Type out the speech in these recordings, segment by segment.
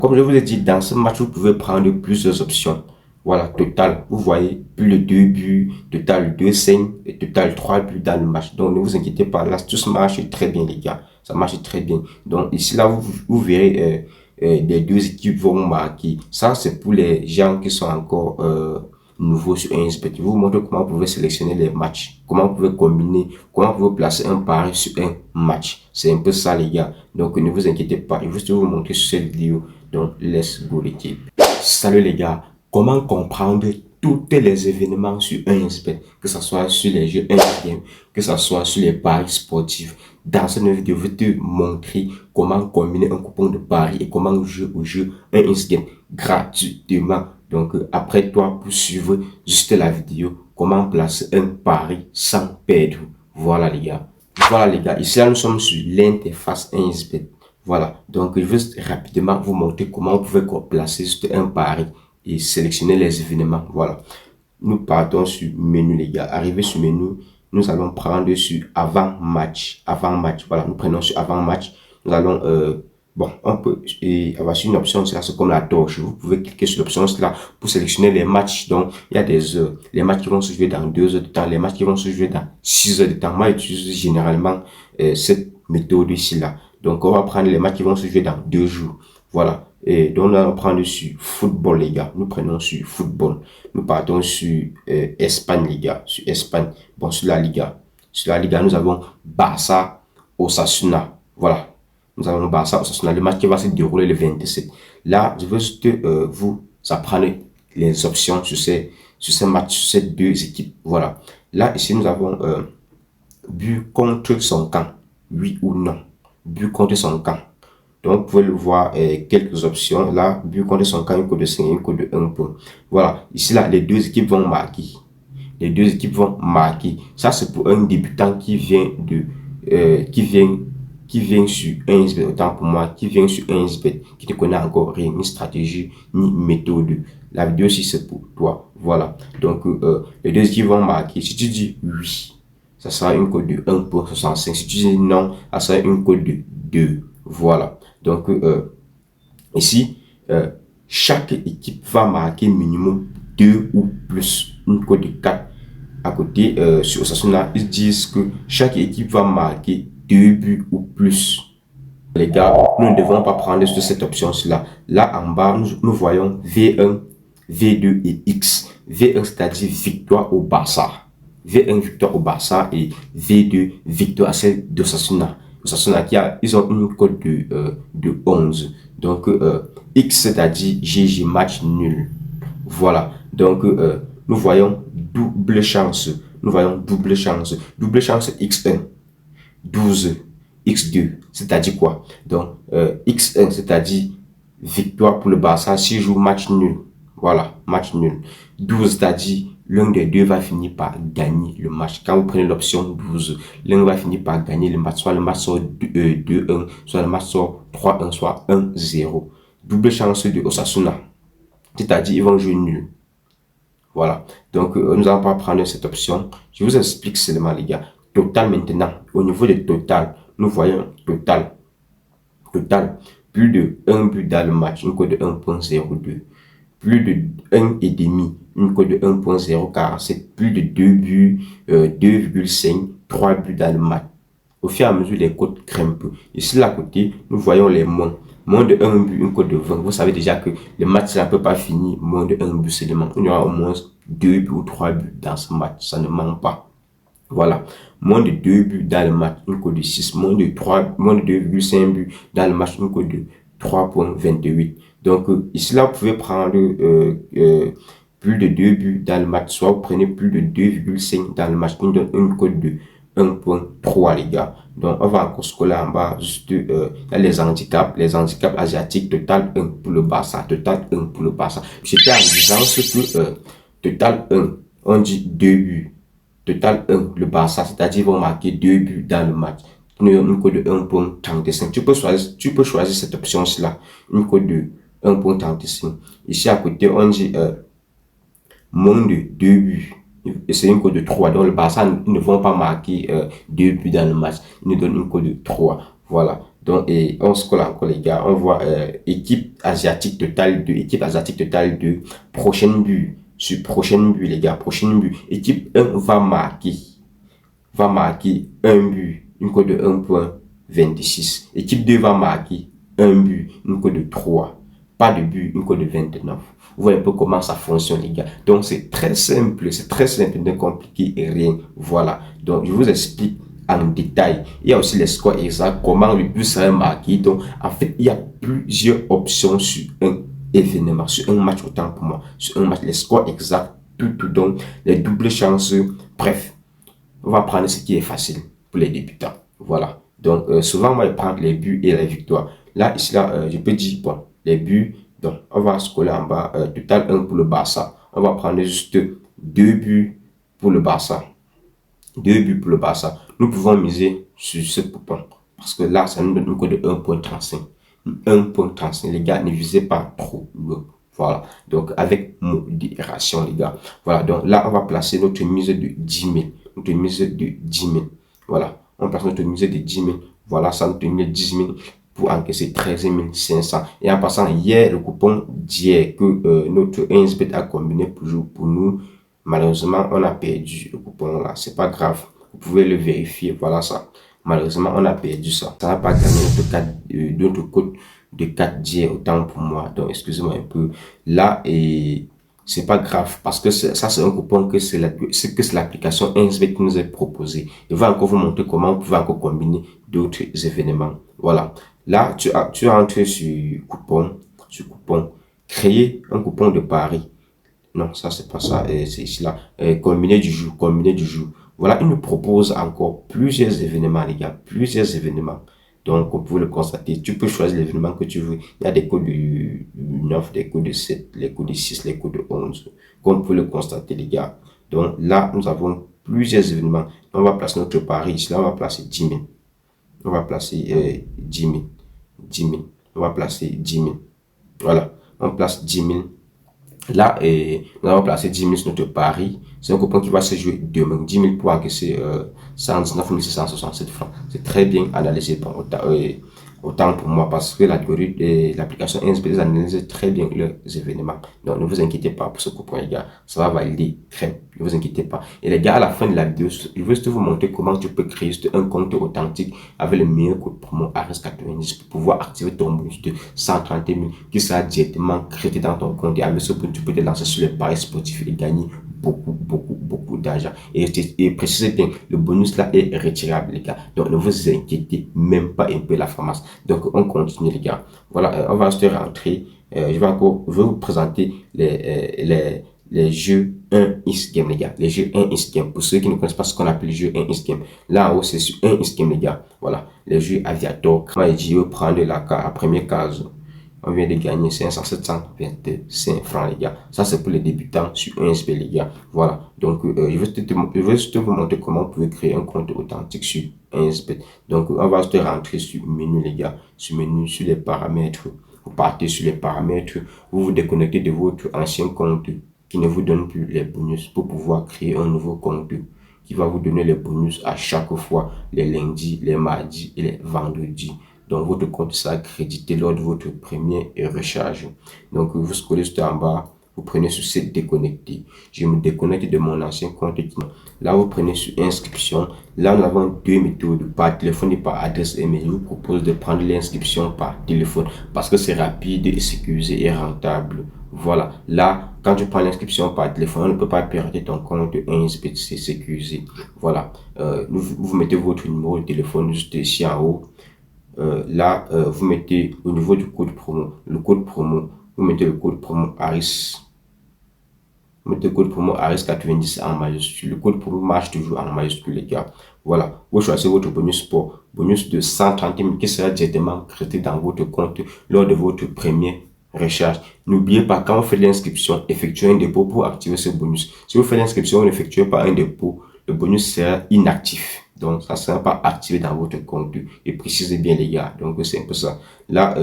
Comme je vous ai dit, dans ce match, vous pouvez prendre plusieurs options. Voilà, total, vous voyez, plus de 2 buts, total 2-5 et total 3 buts dans le match. Donc, ne vous inquiétez pas, là, tout ça marche très bien, les gars. Ça marche très bien. Donc, ici, là, vous verrez, les deux équipes vont marquer. Ça, c'est pour les gens qui sont encore nouveaux sur 1xBet. Je vous montre comment vous pouvez sélectionner les matchs, comment vous pouvez combiner, comment vous pouvez placer un pari sur un match. C'est un peu ça, les gars. Donc, ne vous inquiétez pas. Je vais juste vous montrer sur cette vidéo. Donc, let's go, l'équipe. Salut, les gars. Comment comprendre tous les événements sur 1xBet, que ce soit sur les jeux 1xGame, que ce soit sur les paris sportifs. Dans cette vidéo, je vais te montrer comment combiner un coupon de paris et comment jouer au jeu 1xGame gratuitement. Donc, après toi, pour suivre juste la vidéo, comment placer un pari sans perdre. Voilà, les gars. Voilà, les gars. Ici, là, nous sommes sur l'interface 1xBet. Voilà. Donc, je vais rapidement vous montrer comment vous pouvez placer juste un pari et sélectionner les événements. Voilà. Nous partons sur menu, les gars. Arrivé sur menu, nous allons prendre sur avant match. Avant match. Voilà. Nous prenons sur avant match. Nous allons, bon, on peut avoir sur une option, c'est comme la torche. Vous pouvez cliquer sur l'option là pour sélectionner les matchs. Donc, il y a des heures. Les matchs qui vont se jouer dans 2 heures de temps. Les matchs qui vont se jouer dans 6 heures de temps. Moi, j'utilise généralement cette méthode ici là. Donc, on va prendre les matchs qui vont se jouer dans 2 jours. Voilà. Et donc, on va prendre sur football, les gars. Nous prenons sur football. Nous partons sur Espagne, les gars. Sur Espagne. Bon, sur la Liga. Sur la Liga, nous avons Barça, Osasuna. Voilà. Nous avons Barça, Osasuna. Le match qui va se dérouler le 27. Là, je veux juste vous apprendre les options sur ces matchs, sur ces deux équipes. Voilà. Là, ici, nous avons but contre son camp. Oui ou non. But contre son camp. Donc, vous pouvez le voir, quelques options. Là, but contre son camp, une cote de 5, une cote de 1 point. Voilà. Ici, là, les deux équipes vont marquer. Les deux équipes vont marquer. Ça, c'est pour un débutant qui vient qui vient sur 1xBet, autant pour moi, qui vient sur 1xBet, qui ne connaît encore rien, ni stratégie, ni méthode. La vidéo aussi, c'est pour toi. Voilà. Donc, les deux équipes vont marquer. Si tu dis oui, ça sera une cote de 1,65. Si tu dis non, ça sera une cote de 2. Voilà. Donc, ici, chaque équipe va marquer minimum 2 ou plus, une cote de 4. À côté, sur Osasuna, ils disent que chaque équipe va marquer 2 buts ou plus. Les gars, nous ne devons pas prendre sur cette option-là. Là, en bas, nous voyons V1, V2 et X. V1, c'est-à-dire victoire au Barça. V1, victoire au Barça et V2, victoire à celle d'Osasuna. Osasuna, ils ont une cote de 11. Donc, X, c'est-à-dire GG, match nul. Voilà. Donc, nous voyons double chance. Nous voyons double chance. Double chance X1, 12, X2, c'est-à-dire quoi? Donc, X1, c'est-à-dire victoire pour le Barça si joue match nul. Voilà, match nul. 12, c'est-à-dire l'un des deux va finir par gagner le match. Quand vous prenez l'option 12, l'un va finir par gagner le match. Soit le match sort 2-1, soit le match sort 3-1, soit 1-0. Double chance de Osasuna. C'est-à-dire, ils vont jouer nul. Voilà. Donc, nous allons pas prendre cette option. Je vous explique seulement, les gars. Total maintenant. Au niveau de total, nous voyons total. Total. Plus de 1 but dans le match, une cote de 1,02. Plus de 1,5, une cote de 1,047. Plus de 2 buts, 2,5, 3 buts dans le match. Au fur et à mesure, les cotes grimpent. Ici, à côté, nous voyons les moins. Moins de 1 but, une cote de 20. Vous savez déjà que le match ne peut pas finir moins de 1 but seulement. Il y aura au moins 2 buts ou 3 buts dans ce match. Ça ne ment pas. Voilà. Moins de 2 buts dans le match, une cote de 6. Moins de 2,5 buts dans le match, une cote de 3,28. Donc, ici, là, vous pouvez prendre plus de 2 buts dans le match. Soit vous prenez plus de 2,5 dans le match, qui donne une cote de 1,3, les gars. Donc, on va encore scroller en bas, juste les handicaps asiatiques, total 1 pour le Barça, total 1 pour le Barça. J'étais en disant que total 1, on dit 2 buts, total 1, le Barça, c'est-à-dire ils vont marquer 2 buts dans le match. Une cote de 1,35. Tu peux choisir cette option-là, une cote de 1,35. Ici à côté, on dit moins de 2 buts. Et c'est une cote de 3. Donc, le Barça ne vont pas marquer 2 buts dans le match. Ils nous donnent une cote de 3. Voilà. Donc, et on scrolle encore, les gars. On voit équipe asiatique totale 2, équipe asiatique totale 2, prochaine but. Sur prochaine but, les gars, prochaine but. Équipe 1 va marquer un but, une cote de 1,26. Équipe 2 va marquer un but, une cote de 3. Pas de but, une cote de 29. Vous voyez un peu comment ça fonctionne, les gars. Donc, c'est très simple, ne compliqué et rien. Voilà. Donc, je vous explique en détail. Il y a aussi les scores exacts, comment le but serait marqué. Donc, en fait, il y a plusieurs options sur un événement, sur un match, autant pour moi. Sur un match, les scores exacts, tout, donc, les doubles chances, bref. On va prendre ce qui est facile pour les débutants. Voilà. Donc, souvent, moi, je prends les buts et les victoires. Là, ici, là, je peux dire, bon, les buts, donc, on va scroller en bas, total 1 pour le Barça. On va prendre juste 2 buts pour le Barça. 2 buts pour le Barça. Nous pouvons miser sur ce coupon. Parce que là, ça nous donne une cote de 1,35. 1,35. Les gars, ne visez pas trop loin. Voilà. Donc, avec modération, les gars. Voilà. Donc, là, on va placer notre mise de 10 000. Notre mise de 10 000. Voilà. On place notre mise de 10 000. Voilà, ça nous donne 10 000 pour encaisser 13 500. Et en passant, hier, le coupon d'hier que notre 1xBet a combiné pour nous, malheureusement, on a perdu le coupon là. C'est pas grave. Vous pouvez le vérifier. Voilà ça. Malheureusement, on a perdu ça. Ça n'a pas gagné notre code de 4 d'hier, autant pour moi. Donc, excusez-moi un peu. Là, et c'est pas grave parce que ça, c'est un coupon que c'est l'application 1xBet qui nous est proposé. Je vais encore vous montrer comment vous pouvez encore combiner d'autres événements. Voilà. Là, tu as entré sur coupon, créer un coupon de pari. Non, ça, c'est pas ça. C'est ici, là. Combiner du jour, combiner du jour. Voilà, il nous propose encore plusieurs événements, les gars. Plusieurs événements. Donc, vous pouvez le constater. Tu peux choisir l'événement que tu veux. Il y a des codes de 9, des codes de 7, les codes de 6, les codes de 11. Comme vous pouvez le constater, les gars. Donc, là, nous avons plusieurs événements. On va placer notre pari. Ici, là, on va placer 10 000. On va placer 10 000. 10 000. On va placer 10 000. Voilà. On place 10 000. Là, nous avons placé 10 000 sur notre pari. C'est un coupon qui va se jouer demain. 10 000 pour encaisser 119 667 francs. C'est très bien analysé par autant pour moi parce que l'application 1xBet analyse très bien leurs événements. Donc, ne vous inquiétez pas pour ce coupon, les gars. Ça va valider très bien. Ne vous inquiétez pas. Et les gars, à la fin de la vidéo, je veux juste vous montrer comment tu peux créer juste un compte authentique avec le meilleur code promo ARES90 pour pouvoir activer ton bonus de 130 000 qui sera directement créé dans ton compte. Et avec ce compte, tu peux te lancer sur les paris sportifs et gagner beaucoup d'argent. Et précisez bien, le bonus là est retirable, les gars. Donc, ne vous inquiétez même pas un peu la formation. Donc, on continue, les gars. Voilà, on va se rentrer. Je vais vous présenter les jeux 1x game, les gars. Les jeux 1x game. Pour ceux qui ne connaissent pas ce qu'on appelle les jeux 1x game. Là en haut, c'est sur 1x game, les gars. Voilà. Les jeux aviator. Quand je vais prendre la première case. On vient de gagner 725 francs, les gars. Ça, c'est pour les débutants sur 1xBet, les gars. Voilà. Donc, je vais juste vous montrer comment vous pouvez créer un compte authentique sur 1xBet. Donc, on va juste rentrer sur menu, les gars. Sur menu, sur les paramètres. Vous partez sur les paramètres. Vous vous déconnectez de votre ancien compte qui ne vous donne plus les bonus pour pouvoir créer un nouveau compte qui va vous donner les bonus à chaque fois, les lundis, les mardis et les vendredis. Donc, votre compte sera crédité lors de votre première recharge. Donc, vous scrollez juste en bas, vous prenez sur cette déconnecter. Je me déconnecte de mon ancien compte. Là, vous prenez sur inscription. Là, nous avons deux méthodes, par téléphone et par adresse email. Je vous propose de prendre l'inscription par téléphone parce que c'est rapide et sécurisé et rentable. Voilà. Là, quand tu prends l'inscription par téléphone, on ne peut pas perdre ton compte 1xBet, c'est sécurisé. Voilà. Vous mettez votre numéro de téléphone juste ici en haut. Là, vous mettez au niveau du code promo, vous mettez le code promo ARIS. Vous mettez le code promo ARIS90 en majuscule. Le code promo marche toujours en majuscule, les gars. Voilà. Vous choisissez votre bonus sport, bonus de 130 000 qui sera directement crédité dans votre compte lors de votre première recharge. N'oubliez pas, quand vous faites l'inscription, effectuez un dépôt pour activer ce bonus. Si vous faites l'inscription, vous n'effectuez pas un dépôt, le bonus sera inactif. Donc, ça ne sera pas activé dans votre compte. Et précisez bien, les gars. Donc, c'est un peu ça. Là,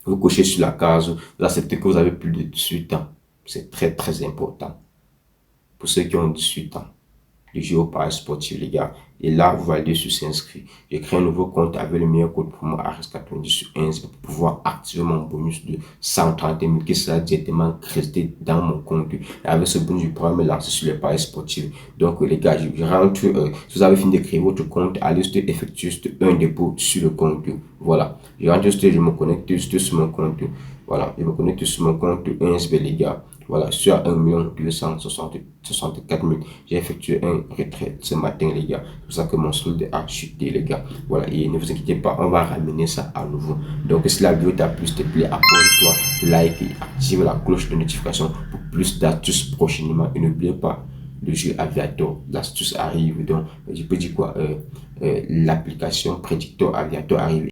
vous cochez sur la case. Vous acceptez que vous avez plus de 18 ans. C'est très important. Pour ceux qui ont 18 ans. Les jeux au paris sportif, les gars. Et là, vous validez sur s'inscrire. J'ai créé un nouveau compte avec le meilleur code promo ARES90 sur Innsb pour pouvoir activer mon bonus de 130 000 qui sera directement crédité dans mon compte. Et avec ce bonus, je pourrai me lancer sur les paris sportifs. Donc, les gars, je rentre. Si vous avez fini de créer votre compte, allez juste effectuer juste un dépôt sur le compte. Voilà. Je rentre juste, je me connecte juste sur mon compte. Voilà. Je me connecte sur mon compte Innsb, les gars. Voilà, sur 1 264 000, j'ai effectué un retrait ce matin, les gars. C'est pour ça que mon solde a chuté, les gars. Voilà, et ne vous inquiétez pas, on va ramener ça à nouveau. Donc, si la vidéo t'a plu, s'il te plaît, abonne-toi, like et active la cloche de notification pour plus d'astuces prochainement. Et n'oubliez pas, le jeu Aviator, l'astuce arrive. Donc, je peux dire quoi, l'application Predictor Aviator arrive.